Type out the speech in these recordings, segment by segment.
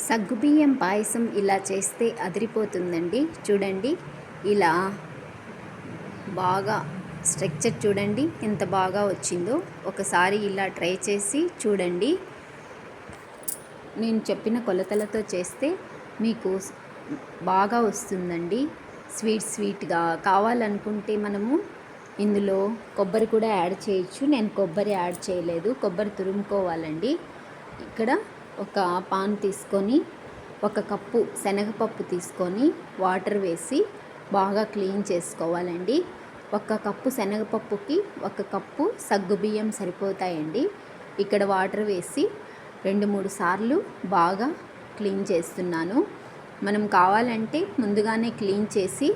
సగ్గుబియ్యం పాయసం ఇలా చేస్తే అదిరిపోతుందండి. చూడండి, ఇలా బాగా స్ట్రక్చర్ చూడండి ఎంత బాగా వచ్చిందో. ఒకసారి ఇలా ట్రై చేసి చూడండి. నేను చెప్పిన కొలతలతో చేస్తే మీకు బాగా వస్తుందండి. స్వీట్గా కావాలనుకుంటే మనము ఇందులో కొబ్బరి కూడా యాడ్ చేయొచ్చు. నేను కొబ్బరి యాడ్ చేయలేదు, కొబ్బరి తురుముకోవాలండి. ఇక్కడ ఒక పాన్ తీసుకొని 1 కప్పు శనగపప్పు తీసుకొని వాటర్ వేసి బాగా క్లీన్ చేసుకోవాలండి. 1 కప్పు శనగపప్పుకి 1 కప్పు సగ్గుబియ్యం సరిపోతాయండి. ఇక్కడ వాటర్ వేసి 2-3 సార్లు బాగా క్లీన్ చేస్తున్నాను. మనం కావాలంటే ముందుగానే క్లీన్ చేసి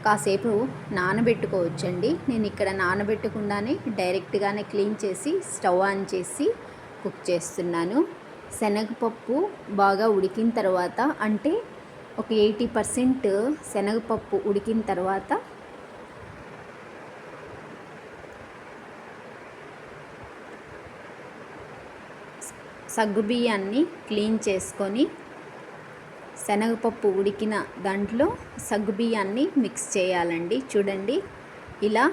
కాసేపు నానబెట్టుకోవచ్చండి. నేను ఇక్కడ నానబెట్టకుండానే డైరెక్ట్గానే క్లీన్ చేసి స్టవ్ ఆన్ చేసి కుక్ చేస్తున్నాను. శనగపప్పు బాగా ఉడికిన తర్వాత, అంటే ఒక 80% శనగపప్పు ఉడికిన తర్వాత సగ్గుబియ్యాన్ని క్లీన్ చేసుకొని శనగపప్పు ఉడికిన దాంట్లో సగ్గుబియ్యాన్ని మిక్స్ చేయాలండి. చూడండి, ఇలా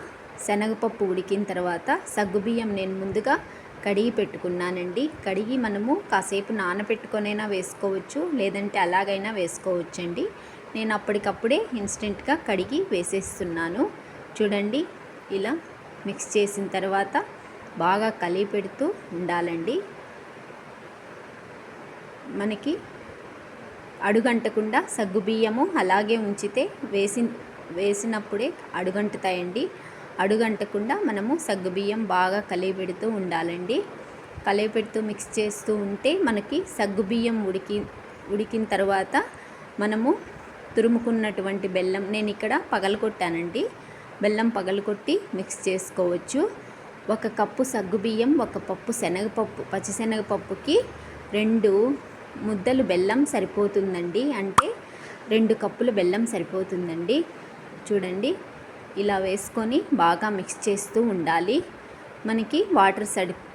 శనగపప్పు ఉడికిన తర్వాత సగ్గుబియ్యం నేను ముందుగా కడిగి పెట్టుకున్నానండి. కడిగి మనము కాసేపు నానబెట్టుకొనైనా వేసుకోవచ్చు, లేదంటే అలాగైనా వేసుకోవచ్చండి. నేను అప్పటికప్పుడే ఇన్స్టెంట్గా కడిగి వేసేస్తున్నాను. చూడండి, ఇలా మిక్స్ చేసిన తర్వాత బాగా కలిపి పెడుతూ ఉండాలండి. మనకి అడుగంటకుండా సగ్గుబియ్యము అలాగే ఉంచితే వేసినప్పుడే అడుగంటుతాయండి. అడుగంటకుండా మనము సగ్గుబియ్యం బాగా కలిపెడుతూ ఉండాలండి. కలిపెడుతూ మిక్స్ చేస్తూ ఉంటే మనకి సగ్గుబియ్యం ఉడికిన తర్వాత మనము తురుముకున్నటువంటి బెల్లం, నేను ఇక్కడ పగలగొట్టానండి, బెల్లం పగలగొట్టి మిక్స్ చేసుకోవచ్చు. 1 కప్పు సగ్గుబియ్యం, 1 కప్పు శనగపప్పు, పచ్చిశనగపప్పుకి 2 ముద్దలు బెల్లం సరిపోతుందండి. అంటే 2 కప్పులు బెల్లం సరిపోతుందండి. చూడండి, ఇలా వేసుకొని బాగా మిక్స్ చేస్తూ ఉండాలి. మనకి వాటర్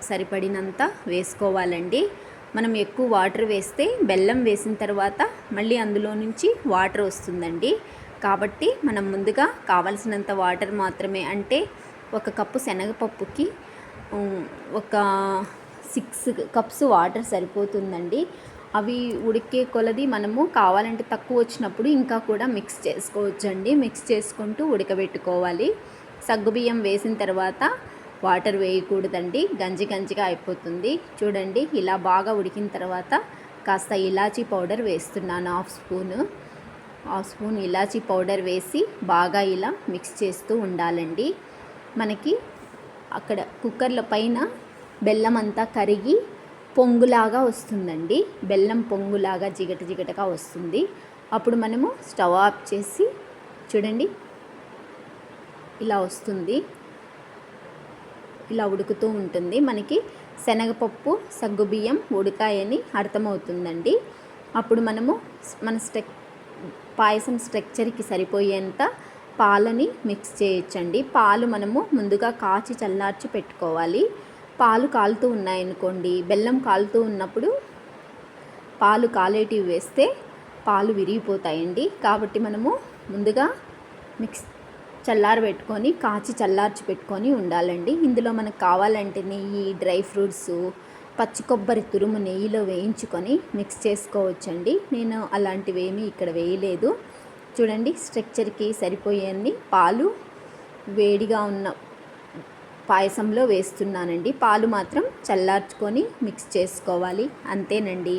సరిపడినంత వేసుకోవాలండి. మనం ఎక్కువ వాటర్ వేస్తే బెల్లం వేసిన తర్వాత మళ్ళీ అందులో నుంచి వాటర్ వస్తుందండి. కాబట్టి మనం ముందుగా కావలసినంత వాటర్ మాత్రమే, అంటే 1 కప్పు శనగపప్పుకి ఒక 6 కప్స్ వాటర్ సరిపోతుందండి. అవి ఉడికే కొలది మనము కావాలంటే తక్కువ వచ్చినప్పుడు ఇంకా కూడా మిక్స్ చేసుకోవచ్చండి. మిక్స్ చేసుకుంటూ ఉడకబెట్టుకోవాలి. సగ్గుబియ్యం వేసిన తర్వాత వాటర్ వేయకూడదండి, గంజిగా అయిపోతుంది. చూడండి, ఇలా బాగా ఉడికిన తర్వాత కాస్త ఇలాచీ పౌడర్ వేస్తున్నాను. హాఫ్ స్పూన్ ఇలాచీ పౌడర్ వేసి బాగా ఇలా మిక్స్ చేస్తూ ఉండాలండి. మనకి అక్కడ కుక్కర్ల పైన బెల్లం అంతా కరిగి పొంగులాగా వస్తుందండి. బెల్లం పొంగులాగా జిగటగా వస్తుంది. అప్పుడు మనము స్టవ్ ఆఫ్ చేసి చూడండి, ఇలా వస్తుంది. ఇలా ఉడుకుతూ ఉంటుంది. మనకి శనగపప్పు సగ్గుబియ్యం ఉడికాయని అర్థమవుతుందండి. అప్పుడు మనము మన పాయసం స్ట్రక్చర్కి సరిపోయేంత పాలని మిక్స్ చేయొచ్చండి. పాలు మనము ముందుగా కాచి చల్లార్చి పెట్టుకోవాలి. పాలు కాలుతూ ఉన్నాయనుకోండి, బెల్లం కాలుతూ ఉన్నప్పుడు పాలు కాలేటివి వేస్తే పాలు విరిగిపోతాయండి. కాబట్టి మనము ముందుగా కాచి చల్లార్చి పెట్టుకొని ఉండాలండి. ఇందులో మనకు కావాలంటే నెయ్యి, డ్రై ఫ్రూట్స్, పచ్చి కొబ్బరి తురుము నెయ్యిలో వేయించుకొని మిక్స్ చేసుకోవచ్చండి. నేను అలాంటివి ఏమీ ఇక్కడ వేయలేదు. చూడండి, స్ట్రక్చర్కి సరిపోయేన్ని పాలు వేడిగా ఉన్న పాయసంలో వేస్తున్నానండి. పాలు మాత్రం చల్లార్చుకొని మిక్స్ చేసుకోవాలి. అంతేనండి.